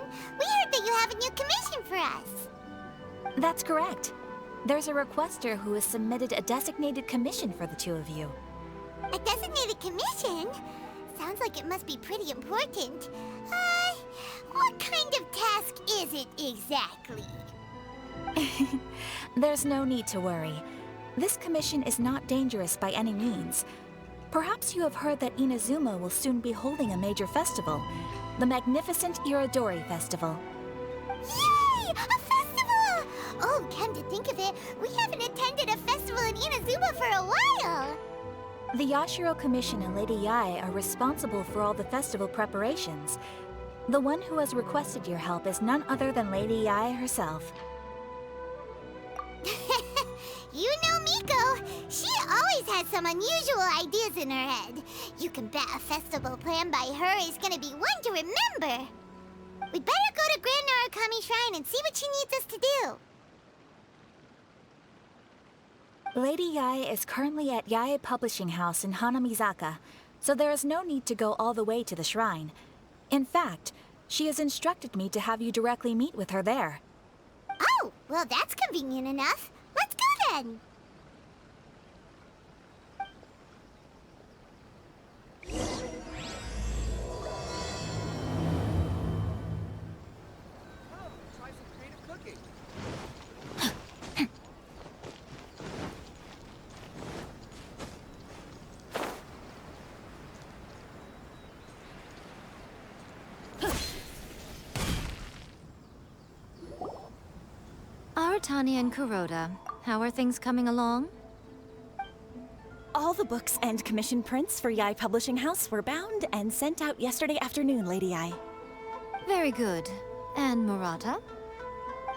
Reborn, we heard that you have a new commission for us. That's correct. There's a requester who has submitted a designated commission for the two of you. A designated commission? Sounds like it must be pretty important. What kind of task is it exactly? There's no need to worry. This commission is not dangerous by any means. Perhaps you have heard that Inazuma will soon be holding a major festival, the magnificent Irodori Festival. Yay! A festival! Oh, come to think of it, we haven't attended a festival in Inazuma for a while! The Yashiro Commission and Lady Yae are responsible for all the festival preparations. The one who has requested your help is none other than Lady Yae herself. You know Miko. She always has some unusual ideas in her head. You can bet a festival planned by her is gonna be one to remember. We'd better go to Grand Narukami Shrine and see what she needs us to do. Lady Yae is currently at Yae Publishing House in Hanamizaka, so there is no need to go all the way to the shrine. In fact, she has instructed me to have you directly meet with her there. Oh, well that's convenient enough. Let's go then. Try some creative cooking. Aratani and Kuroda, how are things coming along? All the books and commission prints for Yae Publishing House were bound and sent out yesterday afternoon, Lady Yae. Very good. And Murata?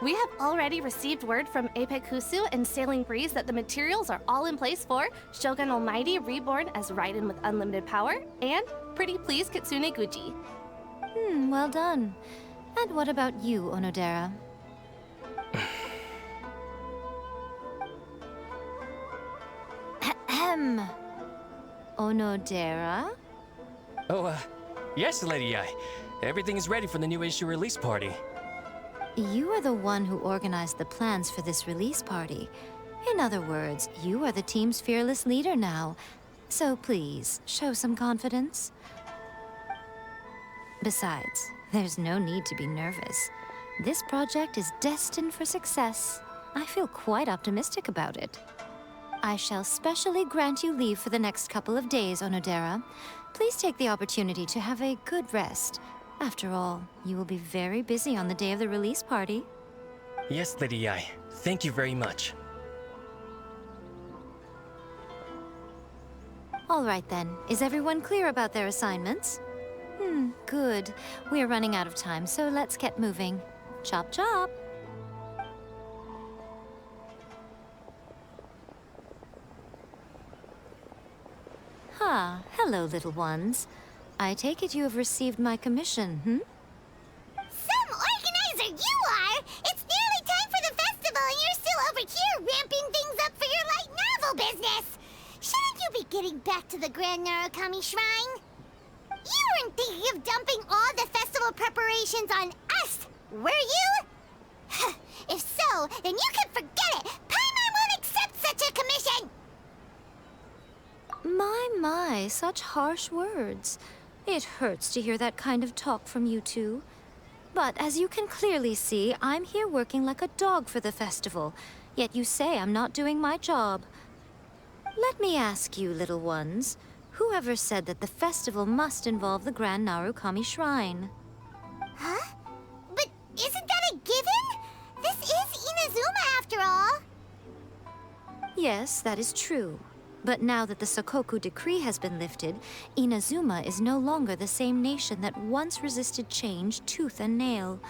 We have already received word from Apekusu and Sailing Breeze that the materials are all in place for Shogun Almighty Reborn as Raiden with Unlimited Power and Pretty Please Kitsune Guji. Well done. And what about you, Onodera? Ahem. Onodera? Oh, yes, Lady Yae. Everything is ready for the new issue release party. You are the one who organized the plans for this release party. In other words, you are the team's fearless leader now. So please, show some confidence. Besides, there's no need to be nervous. This project is destined for success. I feel quite optimistic about it. I shall specially grant you leave for the next couple of days, Onodera. Please take the opportunity to have a good rest. After all, you will be very busy on the day of the release party. Yes, Lady Yae. Thank you very much. All right then. Is everyone clear about their assignments? Good. We are running out of time, so let's get moving. Chop chop! Hello, little ones. I take it you have received my commission, Some organizer you are! It's nearly time for the festival and you're still over here ramping things up for your light novel business! Shouldn't you be getting back to the Grand Narukami Shrine? You weren't thinking of dumping all the festival preparations on us, were you? If so, then you can forget it! Paimon won't accept such a commission! My, such harsh words. It hurts to hear that kind of talk from you two. But as you can clearly see, I'm here working like a dog for the festival, yet you say I'm not doing my job. Let me ask you, little ones, whoever said that the festival must involve the Grand Narukami Shrine? Huh? But isn't that a given? This is Inazuma after all. Yes, that is true. But now that the Sokoku decree has been lifted, Inazuma is no longer the same nation that once resisted change tooth and nail.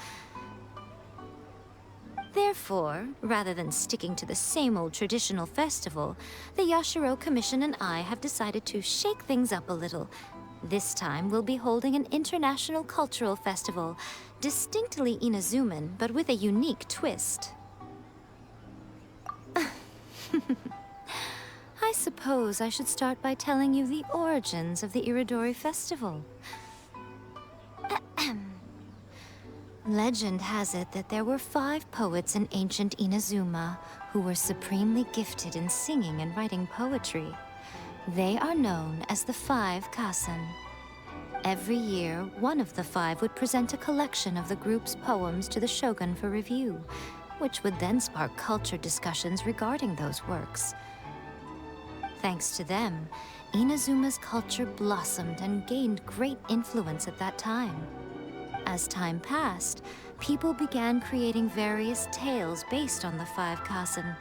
Therefore, rather than sticking to the same old traditional festival, the Yashiro Commission and I have decided to shake things up a little. This time, we'll be holding an international cultural festival, distinctly Inazuman, but with a unique twist. I suppose I should start by telling you the origins of the Irodori Festival. Legend has it that there were 5 poets in ancient Inazuma who were supremely gifted in singing and writing poetry. They are known as the 5 Kasen. Every year, one of the 5 would present a collection of the group's poems to the shogun for review, which would then spark culture discussions regarding those works. Thanks to them, Inazuma's culture blossomed and gained great influence at that time. As time passed, people began creating various tales based on the 5 Kasen.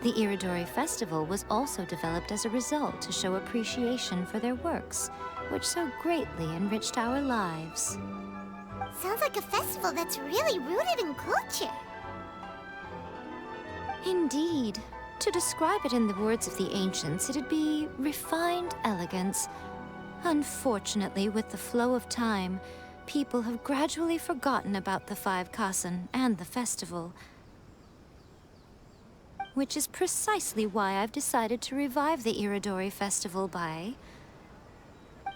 The Iridori Festival was also developed as a result to show appreciation for their works, which so greatly enriched our lives. Sounds like a festival that's really rooted in culture. Indeed. To describe it in the words of the ancients, it'd be refined elegance. Unfortunately, with the flow of time, people have gradually forgotten about the 5 Kasen and the festival. Which is precisely why I've decided to revive the Iridori Festival by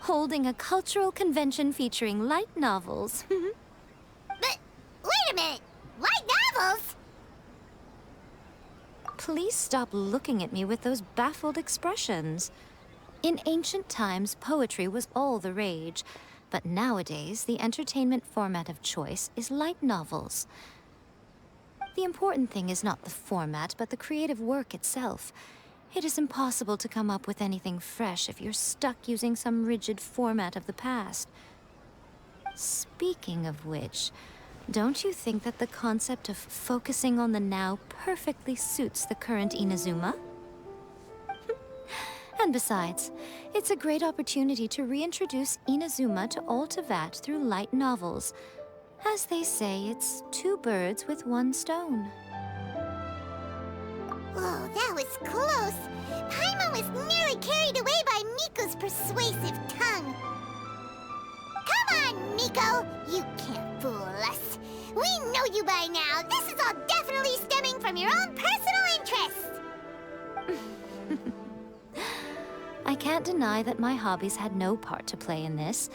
holding a cultural convention featuring light novels. But wait a minute! Light novels? Please stop looking at me with those baffled expressions. In ancient times, poetry was all the rage, but nowadays, the entertainment format of choice is light novels. The important thing is not the format, but the creative work itself. It is impossible to come up with anything fresh if you're stuck using some rigid format of the past. Speaking of which, don't you think that the concept of focusing on the now perfectly suits the current Inazuma? And besides, it's a great opportunity to reintroduce Inazuma to all Teyvat through light novels. As they say, it's 2 birds with 1 stone. Whoa, that was close. Paimon was nearly carried away by Miko's persuasive tongue. Come on, Miko! You can't fool us. We know you by now. This is all definitely stemming from your own personal interest. I can't deny that my hobbies had no part to play in this.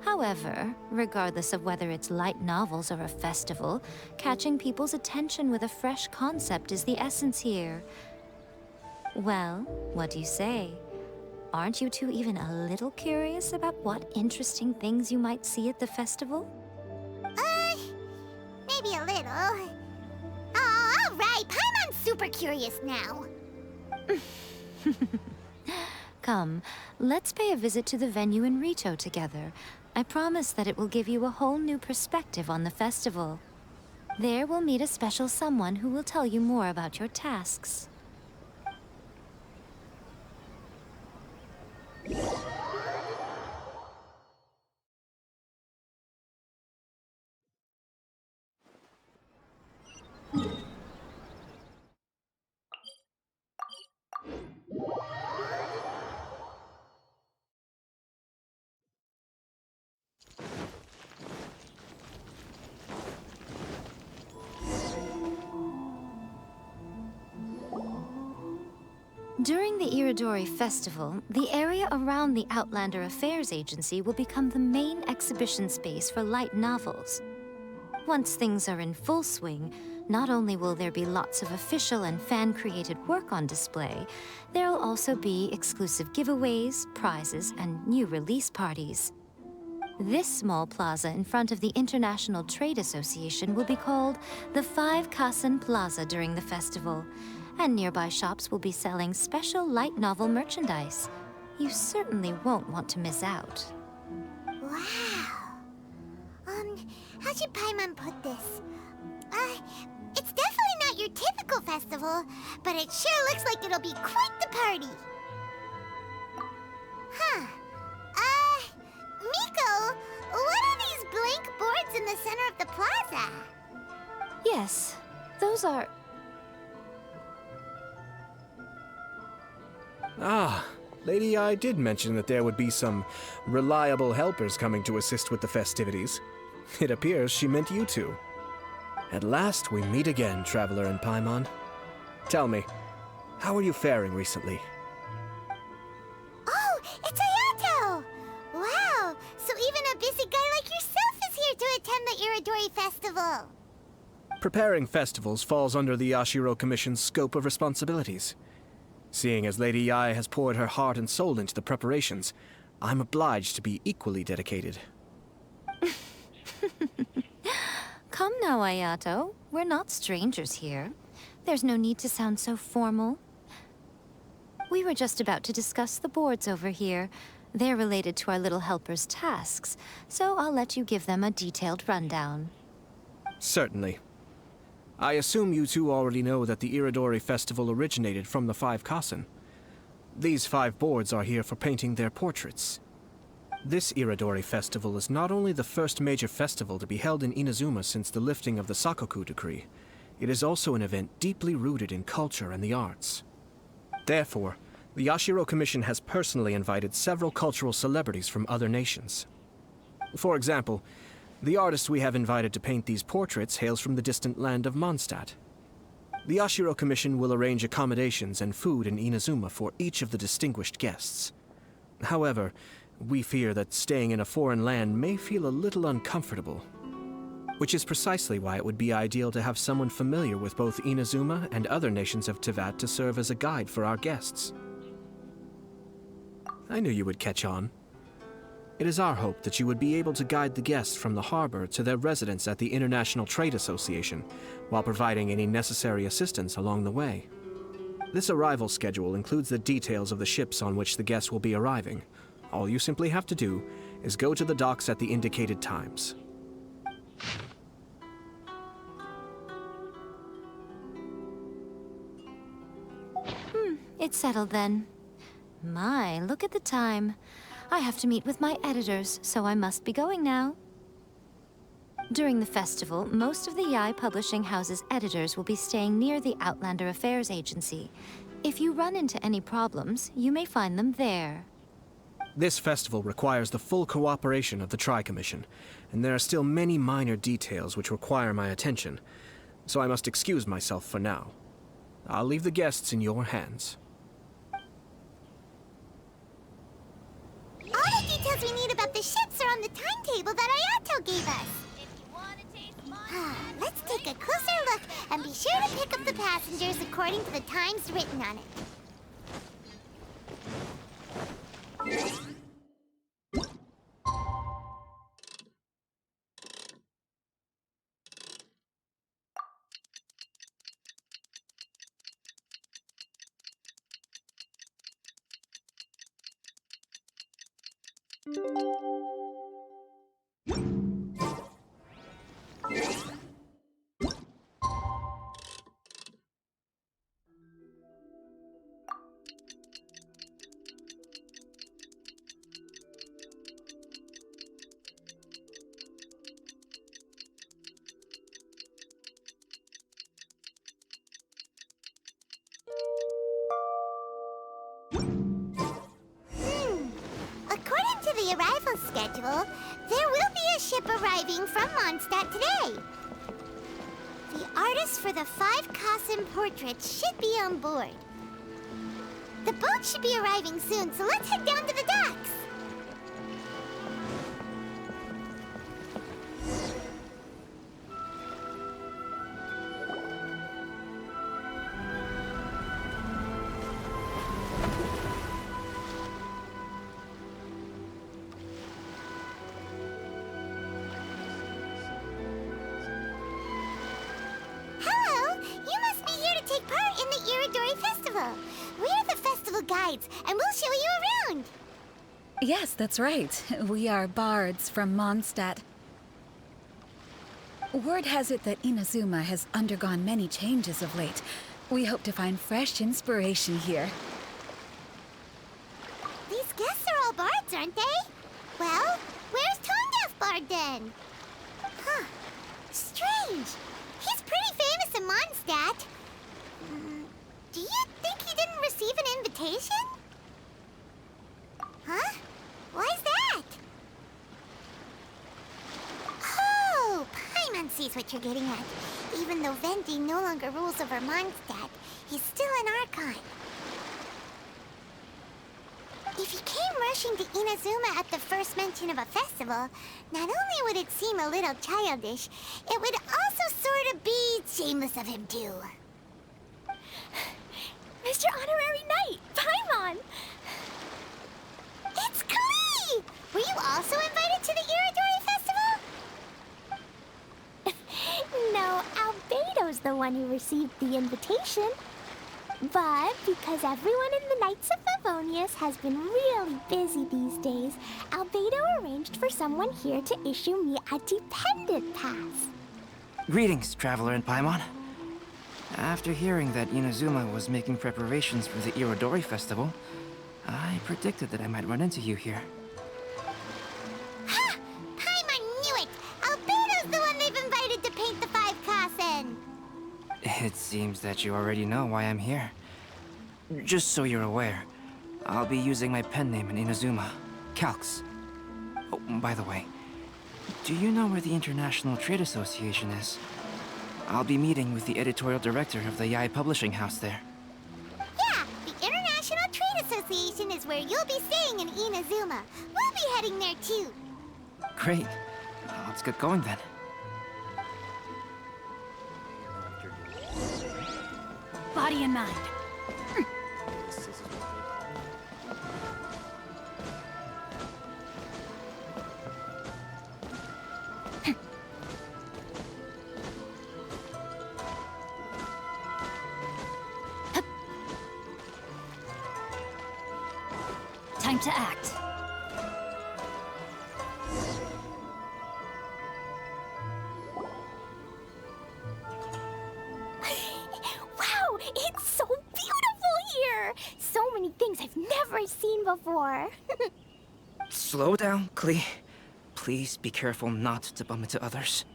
However, regardless of whether it's light novels or a festival, catching people's attention with a fresh concept is the essence here. Well, what do you say? Aren't you two even a little curious about what interesting things you might see at the festival? Maybe a little. Oh, all right. Paimon's super curious now. Come, let's pay a visit to the venue in Rito together. I promise that it will give you a whole new perspective on the festival. There we'll meet a special someone who will tell you more about your tasks. During the Iridori Festival, the area around the Outlander Affairs Agency will become the main exhibition space for light novels. Once things are in full swing, not only will there be lots of official and fan-created work on display, there'll also be exclusive giveaways, prizes, and new release parties. This small plaza in front of the International Trade Association will be called the 5 Kasen Plaza during the festival, and nearby shops will be selling special light novel merchandise. You certainly won't want to miss out. Wow. How should Paimon put this? It's definitely not your typical festival, but it sure looks like it'll be quite the party. Huh. Miko, what are these blank boards in the center of the plaza? Yes, those are... Ah, Lady I did mention that there would be some reliable helpers coming to assist with the festivities. It appears she meant you two. At last we meet again, Traveler and Paimon. Tell me, how are you faring recently? Oh, it's Ayato! Wow, so even a busy guy like yourself is here to attend the Iridori Festival. festival? Preparing festivals falls under the Yashiro Commission's scope of responsibilities. Seeing as Lady Yai has poured her heart and soul into the preparations, I'm obliged to be equally dedicated. Come now, Ayato. We're not strangers here. There's no need to sound so formal. We were just about to discuss the boards over here. They're related to our little helper's tasks, so I'll let you give them a detailed rundown. Certainly. I assume you two already know that the Iridori Festival originated from the 5 Kasen. These 5 boards are here for painting their portraits. This Iridori Festival is not only the first major festival to be held in Inazuma since the lifting of the Sakoku decree, it is also an event deeply rooted in culture and the arts. Therefore, the Yashiro Commission has personally invited several cultural celebrities from other nations. For example, the artist we have invited to paint these portraits hails from the distant land of Mondstadt. The Yashiro Commission will arrange accommodations and food in Inazuma for each of the distinguished guests. However, we fear that staying in a foreign land may feel a little uncomfortable, which is precisely why it would be ideal to have someone familiar with both Inazuma and other nations of Teyvat to serve as a guide for our guests. I knew you would catch on. It is our hope that you would be able to guide the guests from the harbor to their residence at the International Trade Association, while providing any necessary assistance along the way. This arrival schedule includes the details of the ships on which the guests will be arriving. All you simply have to do is go to the docks at the indicated times. It's settled then. My, look at the time. I have to meet with my editors, so I must be going now. During the festival, most of the Yai Publishing House's editors will be staying near the Outlander Affairs Agency. If you run into any problems, you may find them there. This festival requires the full cooperation of the Tri-Commission, and there are still many minor details which require my attention, so I must excuse myself for now. I'll leave the guests in your hands. All the details we need about the ships are on the timetable that Ayato gave us. Let's take a closer look and be sure to pick up the passengers according to the times written on it. According to the arrival schedule, there will be a ship arriving from Mondstadt today. The artists for the 5 Kasen portraits should be on board. The boat should be arriving soon, so let's head down to the docks. We're the festival guides, and we'll show you around. Yes, that's right. We are bards from Mondstadt. Word has it that Inazuma has undergone many changes of late. We hope to find fresh inspiration here. These guests are all bards, aren't they? Well, where's Tone-Deaf Bard then? Huh. Strange. He's pretty famous in Mondstadt. Do you think he didn't receive an invitation? Huh? Why's that? Oh, Paimon sees what you're getting at. Even though Vendi no longer rules over Mondstadt, he's still an Archon. If he came rushing rushing to Inazuma at the first mention of a festival, not only would it seem a little childish, it would also sort of be shameless of him too. Mr. Honorary Knight, Paimon! It's Klee! Were you also invited to the Iridori Festival? No, Albedo's the one who received the invitation. But because everyone in the Knights of Favonius has been really busy these days, Albedo arranged for someone here to issue me a dependent pass. Greetings, Traveler and Paimon. After hearing that Inazuma was making preparations for the Irodori Festival, I predicted that I might run into you here. Ha! Paimon knew it! Albedo's the one they've invited to paint the 5 Kasen! It seems that you already know why I'm here. Just so you're aware, I'll be using my pen name in Inazuma, Calx. Oh, by the way, do you know where the International Trade Association is? I'll be meeting with the editorial director of the Yae Publishing House there. Yeah, the International Trade Association is where you'll be staying in Inazuma. We'll be heading there too. Great. Let's get going then. Body and mind. Time to act. Wow, it's so beautiful here! So many things I've never seen before. Slow down, Klee. Please be careful not to bump into others.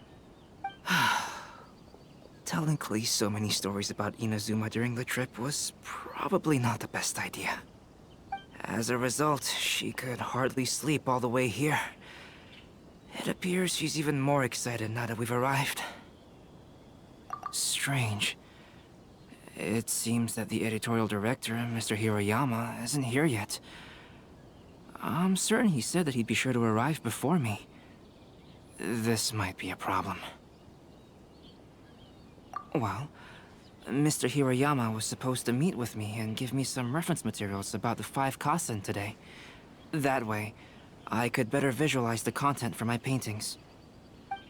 Telling Klee so many stories about Inazuma during the trip was probably not the best idea. As a result, she could hardly sleep all the way here. It appears she's even more excited now that we've arrived. Strange. It seems that the editorial director, Mr. Hiroyama, isn't here yet. I'm certain he said that he'd be sure to arrive before me. This might be a problem. Well, Mr. Hiroyama was supposed to meet with me and give me some reference materials about the 5 Kasen today. That way, I could better visualize the content for my paintings.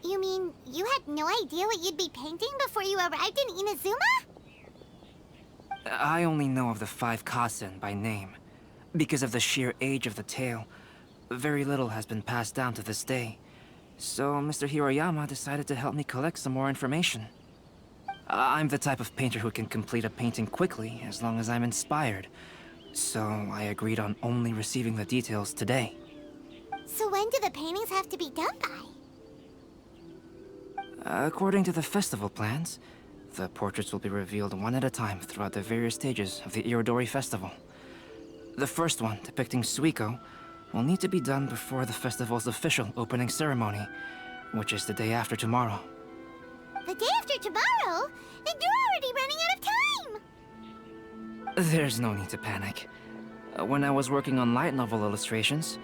You mean you had no idea what you'd be painting before you arrived in Inazuma? I only know of the 5 Kasen by name. Because of the sheer age of the tale, very little has been passed down to this day. So Mr. Hiroyama decided to help me collect some more information. I'm the type of painter who can complete a painting quickly as long as I'm inspired. So I agreed on only receiving the details today. So when do the paintings have to be done by? According to the festival plans, the portraits will be revealed one at a time throughout the various stages of the Irodori Festival. The first one, depicting Suiko, will need to be done before the festival's official opening ceremony, which is the day after tomorrow. The day after tomorrow? Then you're already running out of time! There's no need to panic. When I was working on light novel illustrations,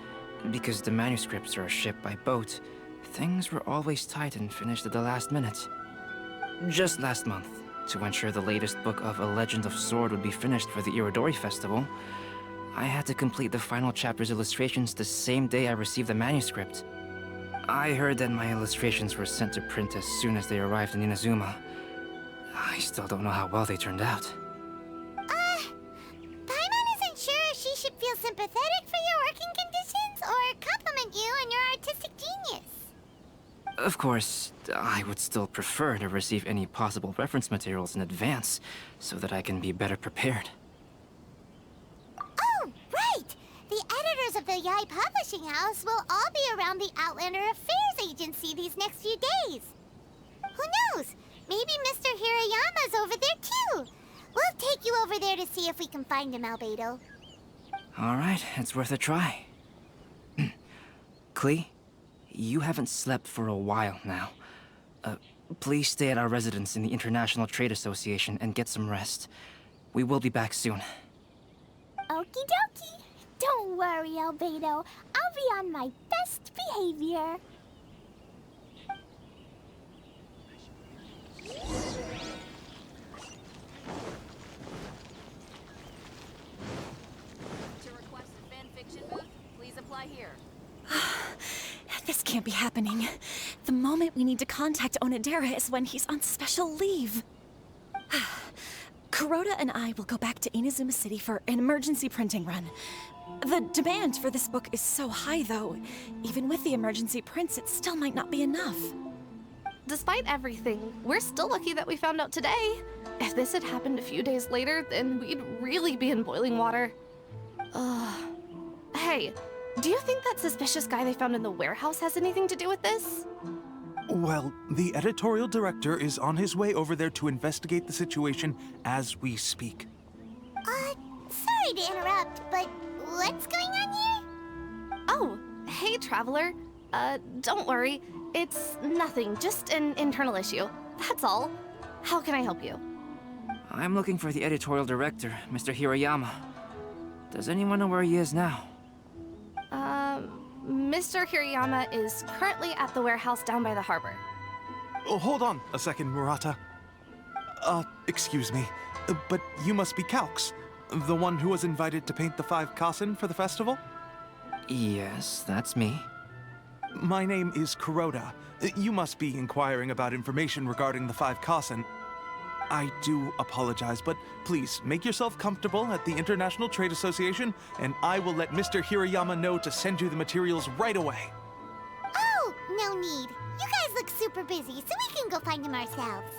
because the manuscripts are shipped by boat, things were always tight and finished at the last minute. Just last month, to ensure the latest book of A Legend of Sword would be finished for the Irodori Festival, I had to complete the final chapter's illustrations the same day I received the manuscript. I heard that my illustrations were sent to print as soon as they arrived in Inazuma. I still don't know how well they turned out. Paimon isn't sure if she should feel sympathetic for your working conditions or compliment you on your artistic genius. Of course, I would still prefer to receive any possible reference materials in advance, so that I can be better prepared. Oh, right! The editors of the Yae Publishing House will all be around the Outlander Affairs Agency these next few days. Who knows? Maybe Mr. Hiroyama's over there too. We'll take you over there to see if we can find him, Albedo. All right, it's worth a try. Klee, you haven't slept for a while now. Please stay at our residence in the International Trade Association and get some rest. We will be back soon. Okie dokie. Don't worry, Albedo. I'll be on my best behavior. To request a fanfiction booth, please apply here. This can't be happening. The moment we need to contact Onodera is when he's on special leave. Kuroda and I will go back to Inazuma City for an emergency printing run. The demand for this book is so high, though. Even with the emergency prints, it still might not be enough. Despite everything, we're still lucky that we found out today. If this had happened a few days later, then we'd really be in boiling water. Hey, do you think that suspicious guy they found in the warehouse has anything to do with this? Well, the editorial director is on his way over there to investigate the situation as we speak. Sorry to interrupt, but what's going on here? Oh, hey, Traveler. Don't worry. It's nothing, just an internal issue. That's all. How can I help you? I'm looking for the editorial director, Mr. Hirayama. Does anyone know where he is now? Mr. Hirayama is currently at the warehouse down by the harbor. Oh, hold on a second, Murata. Excuse me, but you must be Calx, the one who was invited to paint the 5 kasen for the festival? Yes, that's me. My name is Kuroda. You must be inquiring about information regarding the 5 kasen. I do apologize, but please make yourself comfortable at the International Trade Association, and I will let Mr. Hirayama know to send you the materials right away. Oh, no need. You guys look super busy, so we can go find them ourselves.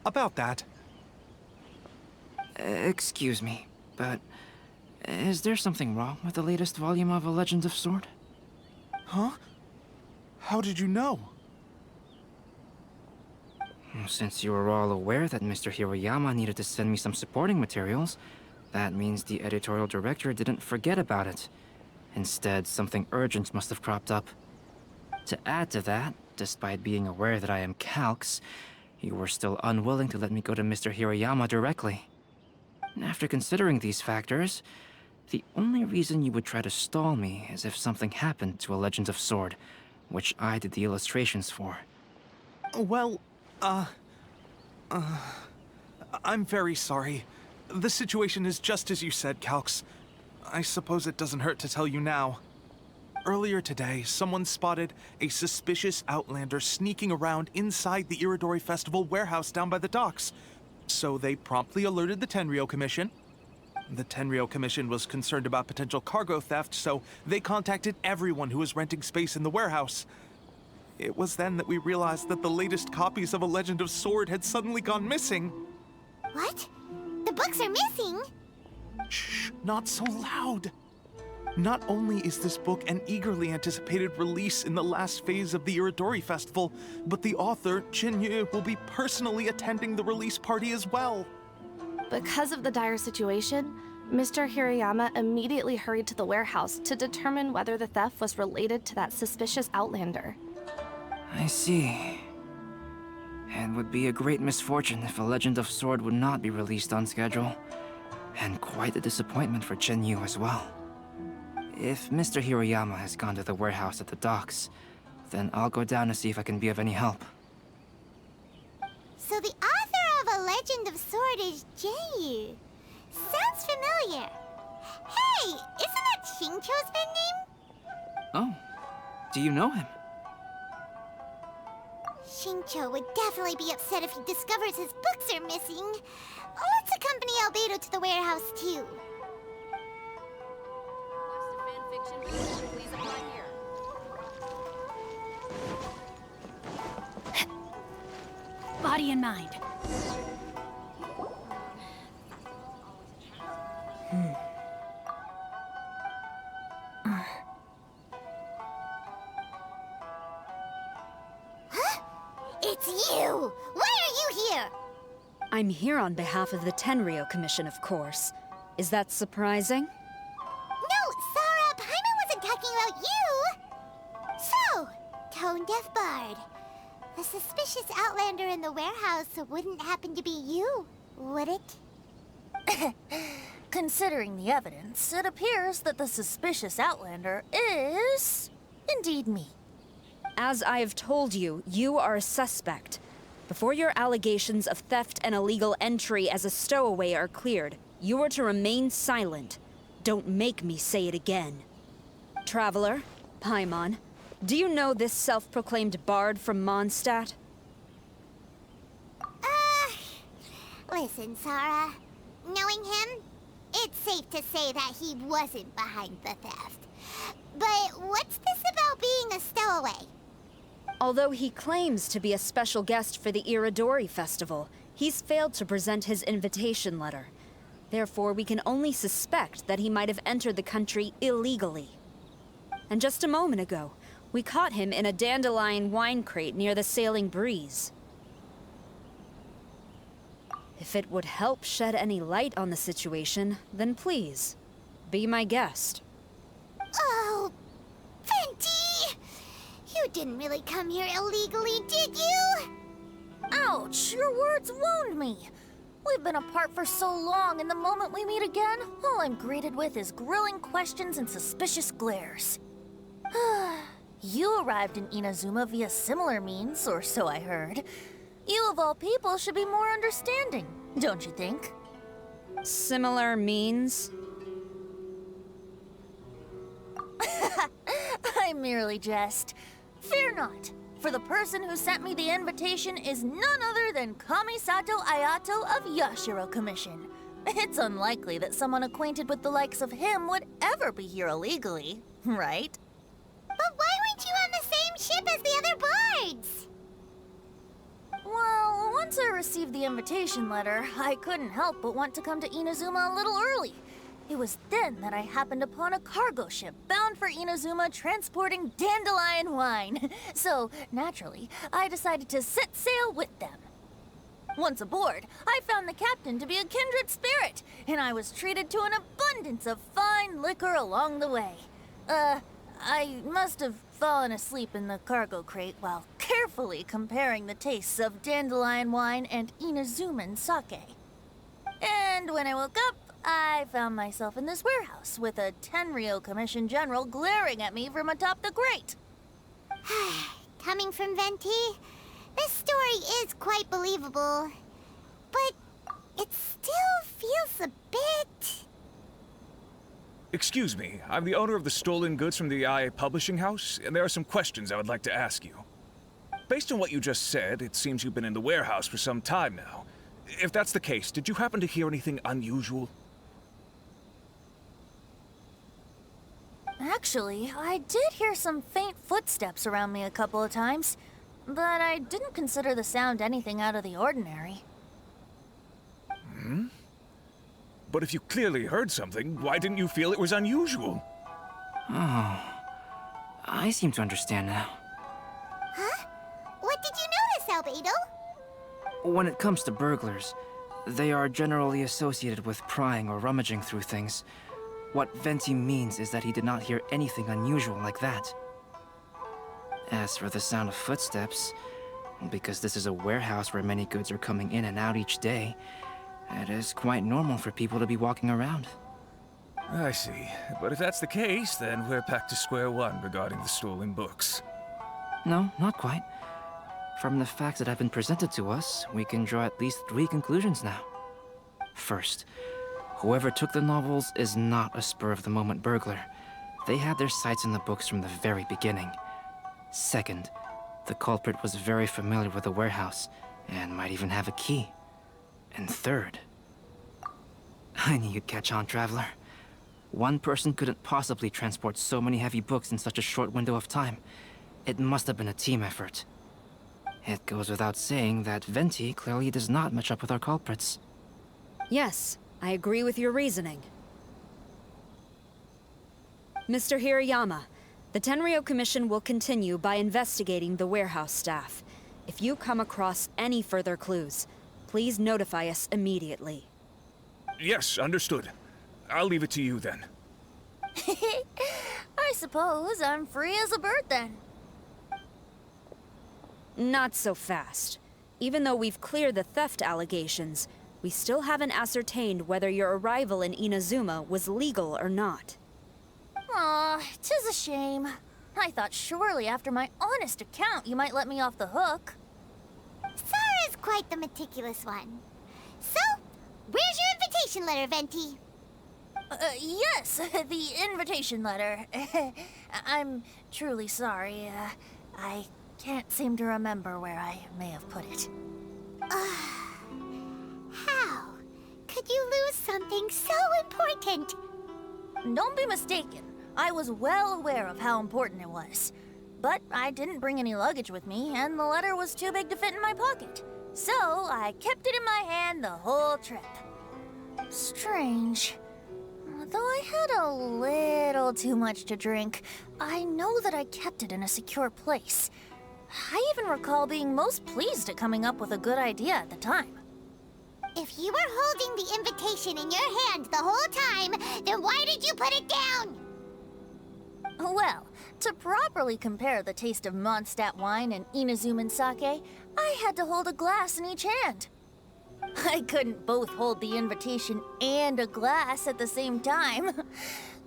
About that. Excuse me, but is there something wrong with the latest volume of A Legend of Sword? Huh? How did you know? Since you were all aware that Mr. Hirayama needed to send me some supporting materials, that means the editorial director didn't forget about it. Instead, something urgent must have cropped up. To add to that, despite being aware that I am Calx, you were still unwilling to let me go to Mr. Hirayama directly. After considering these factors, the only reason you would try to stall me is if something happened to A Legend of Sword, which I did the illustrations for. Well, I'm very sorry. The situation is just as you said, Calx. I suppose it doesn't hurt to tell you now. Earlier today, someone spotted a suspicious outlander sneaking around inside the Iridori Festival warehouse down by the docks. So they promptly alerted the Tenryou Commission. The Tenryou Commission was concerned about potential cargo theft, so they contacted everyone who was renting space in the warehouse. It was then that we realized that the latest copies of A Legend of Sword had suddenly gone missing. What? The books are missing? Shh, not so loud. Not only is this book an eagerly anticipated release in the last phase of the Iridori Festival, but the author, Chinyu, will be personally attending the release party as well. Because of the dire situation, Mr. Hirayama immediately hurried to the warehouse to determine whether the theft was related to that suspicious outlander. I see. It would be a great misfortune if A Legend of Sword would not be released on schedule. And quite a disappointment for Chenyu as well. If Mr. Hirayama has gone to the warehouse at the docks, then I'll go down to see if I can be of any help. So the author of A Legend of Sword is Jinyu. Sounds familiar. Hey, isn't that Xingqiu's pen name? Oh, do you know him? Xingqiu would definitely be upset if he discovers his books are missing. Let's accompany Albedo to the warehouse, too. Request a fanfiction booth, please apply here. Body and mind. It's you! Why are you here? I'm here on behalf of the Tenryou Commission, of course. Is that surprising? No, Sarah, Paimon wasn't talking about you! So, Tone-Deaf Bard. The suspicious outlander in the warehouse wouldn't happen to be you, would it? Considering the evidence, it appears that the suspicious outlander is indeed me. As I have told you, you are a suspect. Before your allegations of theft and illegal entry as a stowaway are cleared, you are to remain silent. Don't make me say it again. Traveler, Paimon, do you know this self-proclaimed bard from Mondstadt? Listen, Sarah. Knowing him, it's safe to say that he wasn't behind the theft. But what's this about being a stowaway? Although he claims to be a special guest for the Iridori Festival, he's failed to present his invitation letter. Therefore, we can only suspect that he might have entered the country illegally. And just a moment ago, we caught him in a dandelion wine crate near the Sailing Breeze. If it would help shed any light on the situation, then please, be my guest. Oh, Venti! You didn't really come here illegally, did you? Ouch, your words wound me. We've been apart for so long, and the moment we meet again, all I'm greeted with is grilling questions and suspicious glares. You arrived in Inazuma via similar means, or so I heard. You of all people should be more understanding, don't you think? Similar means? I merely jest. Fear not, for the person who sent me the invitation is none other than Kamisato Ayato of Yashiro Commission. It's unlikely that someone acquainted with the likes of him would ever be here illegally, right? But why weren't you on the same ship as the other bards? Well, once I received the invitation letter, I couldn't help but want to come to Inazuma a little early. It was then that I happened upon a cargo ship bound for Inazuma transporting dandelion wine. So, naturally, I decided to set sail with them. Once aboard, I found the captain to be a kindred spirit, and I was treated to an abundance of fine liquor along the way. I must have fallen asleep in the cargo crate while carefully comparing the tastes of dandelion wine and Inazuman sake. And when I woke up, I found myself in this warehouse with a Tenryou Commission general glaring at me from atop the grate. Coming from Venti, this story is quite believable. But it still feels a bit... Excuse me, I'm the owner of the stolen goods from the IA publishing house, and there are some questions I would like to ask you. Based on what you just said, it seems you've been in the warehouse for some time now. If that's the case, did you happen to hear anything unusual? Actually, I did hear some faint footsteps around me a couple of times, but I didn't consider the sound anything out of the ordinary. Hmm? But if you clearly heard something, why didn't you feel it was unusual? Oh, I seem to understand now. Huh? What did you notice, Albedo? When it comes to burglars, they are generally associated with prying or rummaging through things. What Venti means is that he did not hear anything unusual like that. As for the sound of footsteps, because this is a warehouse where many goods are coming in and out each day, it is quite normal for people to be walking around. I see. But if that's the case, then we're back to square one regarding the stolen books. No, not quite. From the facts that have been presented to us, we can draw at least 3 conclusions now. First, whoever took the novels is not a spur-of-the-moment burglar. They had their sights on the books from the very beginning. Second, the culprit was very familiar with the warehouse, and might even have a key. And third, I knew you'd catch on, Traveler. One person couldn't possibly transport so many heavy books in such a short window of time. It must have been a team effort. It goes without saying that Venti clearly does not match up with our culprits. Yes, I agree with your reasoning. Mr. Hirayama, the Tenryou Commission will continue by investigating the warehouse staff. If you come across any further clues, please notify us immediately. Yes, understood. I'll leave it to you then. I suppose I'm free as a bird then. Not so fast. Even though we've cleared the theft allegations, we still haven't ascertained whether your arrival in Inazuma was legal or not. Aw, 'tis a shame. I thought surely after my honest account you might let me off the hook. Sara's quite the meticulous one. So, where's your invitation letter, Venti? Yes, the invitation letter. I'm truly sorry. I can't seem to remember where I may have put it. How could you lose something so important? Don't be mistaken. I was well aware of how important it was. But I didn't bring any luggage with me, and the letter was too big to fit in my pocket. So I kept it in my hand the whole trip. Strange. Though I had a little too much to drink, I know that I kept it in a secure place. I even recall being most pleased at coming up with a good idea at the time. If you were holding the invitation in your hand the whole time, then why did you put it down? Well, to properly compare the taste of Mondstadt wine and Inazuman sake, I had to hold a glass in each hand. I couldn't both hold the invitation and a glass at the same time.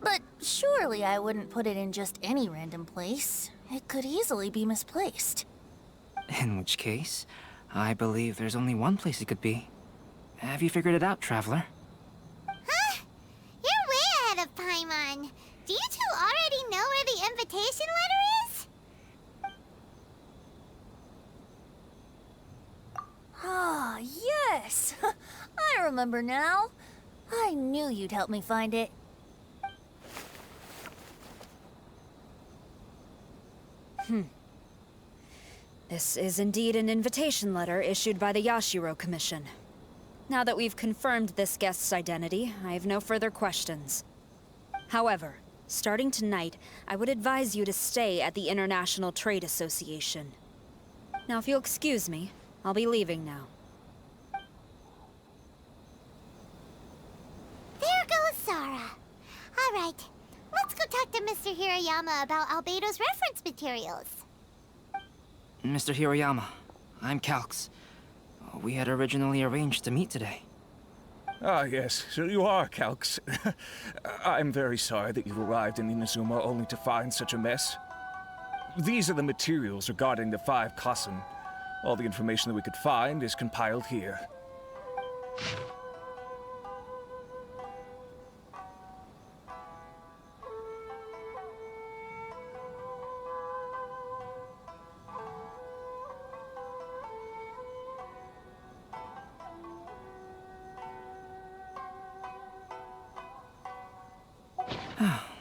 But surely I wouldn't put it in just any random place. It could easily be misplaced. In which case, I believe there's only one place it could be. Have you figured it out, Traveler? Huh? You're way ahead of Paimon. Do you two already know where the invitation letter is? Ah, yes! I remember now. I knew you'd help me find it. This is indeed an invitation letter issued by the Yashiro Commission. Now that we've confirmed this guest's identity, I have no further questions. However, starting tonight, I would advise you to stay at the International Trade Association. Now, if you'll excuse me, I'll be leaving now. There goes Sara. All right, let's go talk to Mr. Hirayama about Albedo's reference materials. Mr. Hiroyama, I'm Calx. We had originally arranged to meet today. Ah, yes, so you are Calx. I'm very sorry that you arrived in Inazuma only to find such a mess. These are the materials regarding the 5 Kassen. All the information that we could find is compiled here.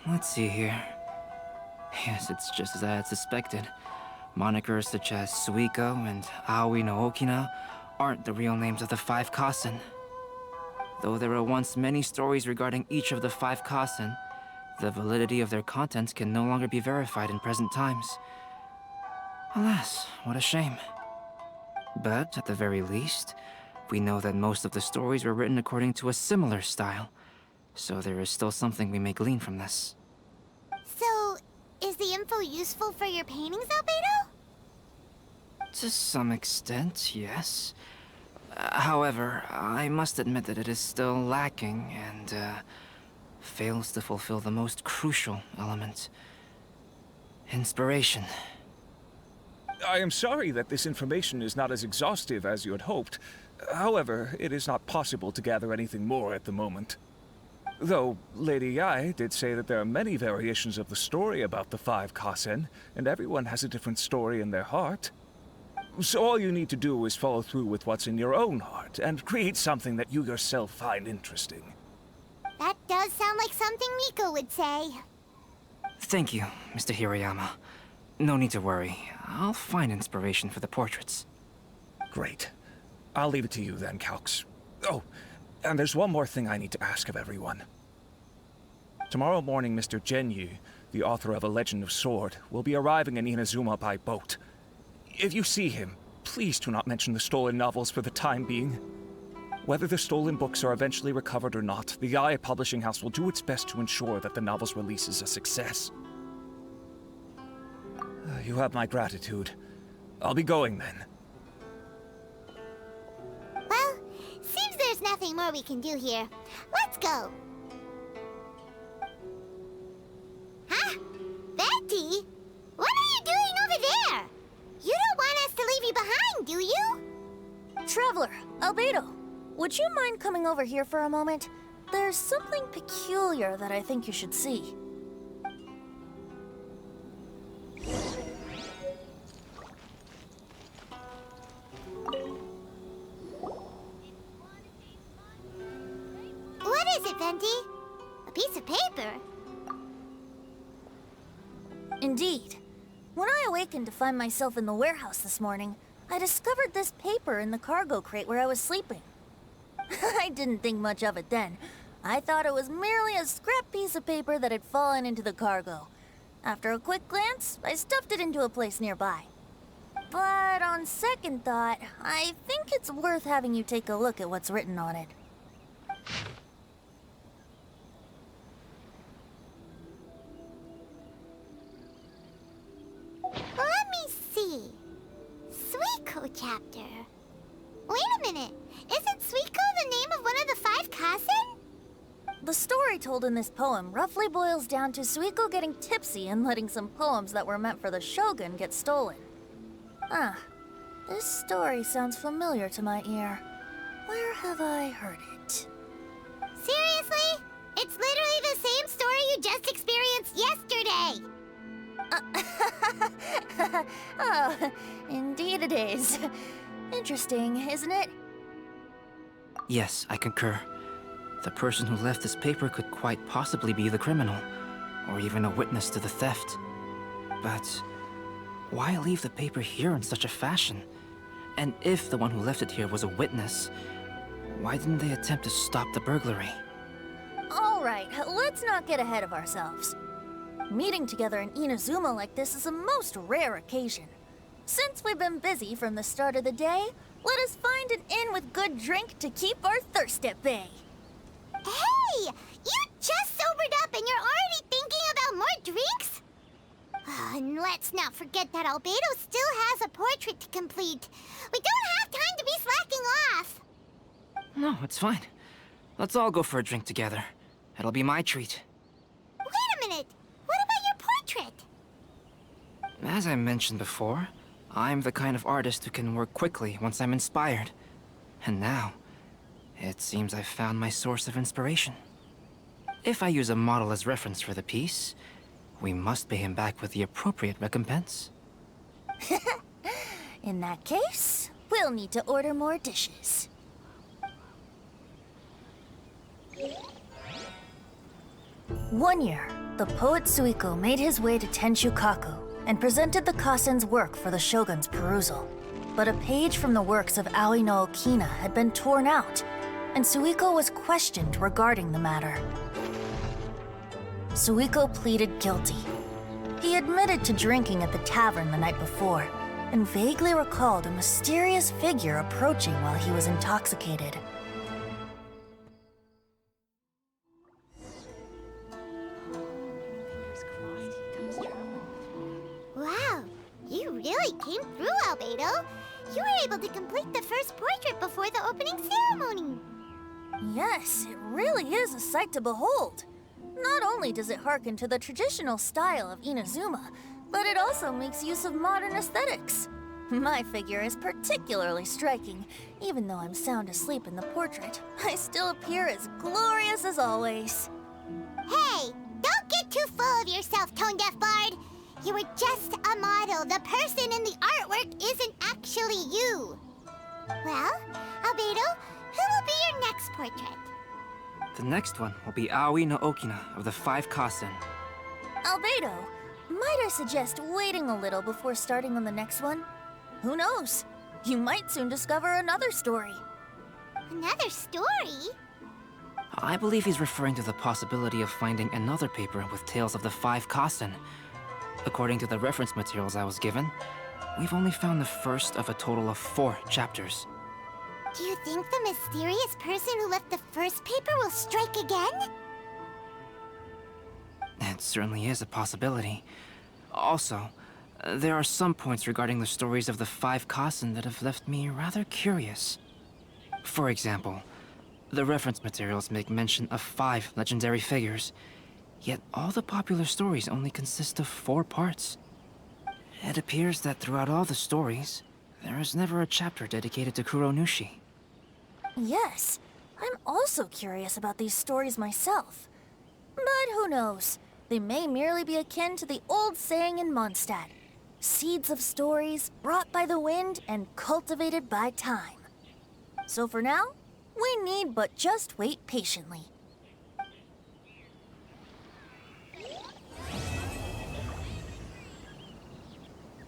Let's see here. Yes, it's just as I had suspected. Monikers such as Suiko and Aoi no Okina aren't the real names of the 5 Kassen. Though there were once many stories regarding each of the 5 Kassen, the validity of their contents can no longer be verified in present times. Alas, what a shame. But, at the very least, we know that most of the stories were written according to a similar style, so there is still something we may glean from this. So, is the info useful for your paintings, Albedo? To some extent, yes. However, I must admit that it is still lacking and fails to fulfill the most crucial element. Inspiration. I am sorry that this information is not as exhaustive as you had hoped. However, it is not possible to gather anything more at the moment. Though, Lady Yae did say that there are many variations of the story about the 5 Kassen, and everyone has a different story in their heart. So all you need to do is follow through with what's in your own heart, and create something that you yourself find interesting. That does sound like something Miko would say. Thank you, Mr. Hiroyama. No need to worry. I'll find inspiration for the portraits. Great. I'll leave it to you then, Calx. Oh, and there's one more thing I need to ask of everyone. Tomorrow morning, Mr. Genyu, the author of A Legend of Sword, will be arriving in Inazuma by boat. If you see him, please do not mention the stolen novels for the time being. Whether the stolen books are eventually recovered or not, the Yae Publishing House will do its best to ensure that the novel's release is a success. You have my gratitude. I'll be going then. Well, seems there's nothing more we can do here. Let's go. Huh? Betty? What are you doing over there? You don't want us to leave you behind, do you? Traveler, Albedo, would you mind coming over here for a moment? There's something peculiar that I think you should see. What is it, Venti? A piece of paper? Indeed. When I awakened to find myself in the warehouse this morning, I discovered this paper in the cargo crate where I was sleeping. I didn't think much of it then. I thought it was merely a scrap piece of paper that had fallen into the cargo. After a quick glance, I stuffed it into a place nearby. But on second thought, I think it's worth having you take a look at what's written on it. Let me see. Suiko chapter. Wait a minute. Isn't Suiko the name of one of the 5 Kasen? The story told in this poem roughly boils down to Suiko getting tipsy and letting some poems that were meant for the shogun get stolen. Ah, this story sounds familiar to my ear. Where have I heard it? Seriously? It's literally the same story you just experienced yesterday. Oh, indeed it is. Interesting, isn't it? Yes, I concur. The person who left this paper could quite possibly be the criminal, or even a witness to the theft. But why leave the paper here in such a fashion? And if the one who left it here was a witness, why didn't they attempt to stop the burglary? All right, let's not get ahead of ourselves. Meeting together in Inazuma like this is a most rare occasion. Since we've been busy from the start of the day, let us find an inn with good drink to keep our thirst at bay. Hey! You just sobered up and you're already thinking about more drinks? And let's not forget that Albedo still has a portrait to complete. We don't have time to be slacking off. No, it's fine. Let's all go for a drink together. It'll be my treat. Wait a minute. What about your portrait? As I mentioned before, I'm the kind of artist who can work quickly once I'm inspired. And now, it seems I've found my source of inspiration. If I use a model as reference for the piece, we must pay him back with the appropriate recompense. In that case, we'll need to order more dishes. One year, the poet Suiko made his way to Tenshukaku and presented the Kasen's work for the shogun's perusal. But a page from the works of Aoi no Okina had been torn out, and Suiko was questioned regarding the matter. Suiko pleaded guilty. He admitted to drinking at the tavern the night before, and vaguely recalled a mysterious figure approaching while he was intoxicated. Wow, you really came through, Albedo. You were able to complete the first portrait before the opening ceremony. Yes, it really is a sight to behold. Not only does it harken to the traditional style of Inazuma, but it also makes use of modern aesthetics. My figure is particularly striking. Even though I'm sound asleep in the portrait, I still appear as glorious as always. Hey, don't get too full of yourself, Tone-Deaf Bard. You were just a model. The person in the artwork isn't actually you. Well, Albedo, who will be your next portrait? The next one will be Aoi no Okina of the 5 Kasen. Albedo, might I suggest waiting a little before starting on the next one? Who knows? You might soon discover another story. Another story? I believe he's referring to the possibility of finding another paper with tales of the 5 Kasen. According to the reference materials I was given, we've only found the first of a total of 4 chapters. Do you think the mysterious person who left the first paper will strike again? It certainly is a possibility. Also, there are some points regarding the stories of the 5 Kasen that have left me rather curious. For example, The reference materials make mention of 5 legendary figures, yet all the popular stories only consist of 4 parts. It appears that throughout all the stories, there is never a chapter dedicated to Kuronushi. Yes, I'm also curious about these stories myself. But who knows? They may merely be akin to the old saying in Mondstadt. Seeds of stories brought by the wind and cultivated by time. So for now, we need but just wait patiently.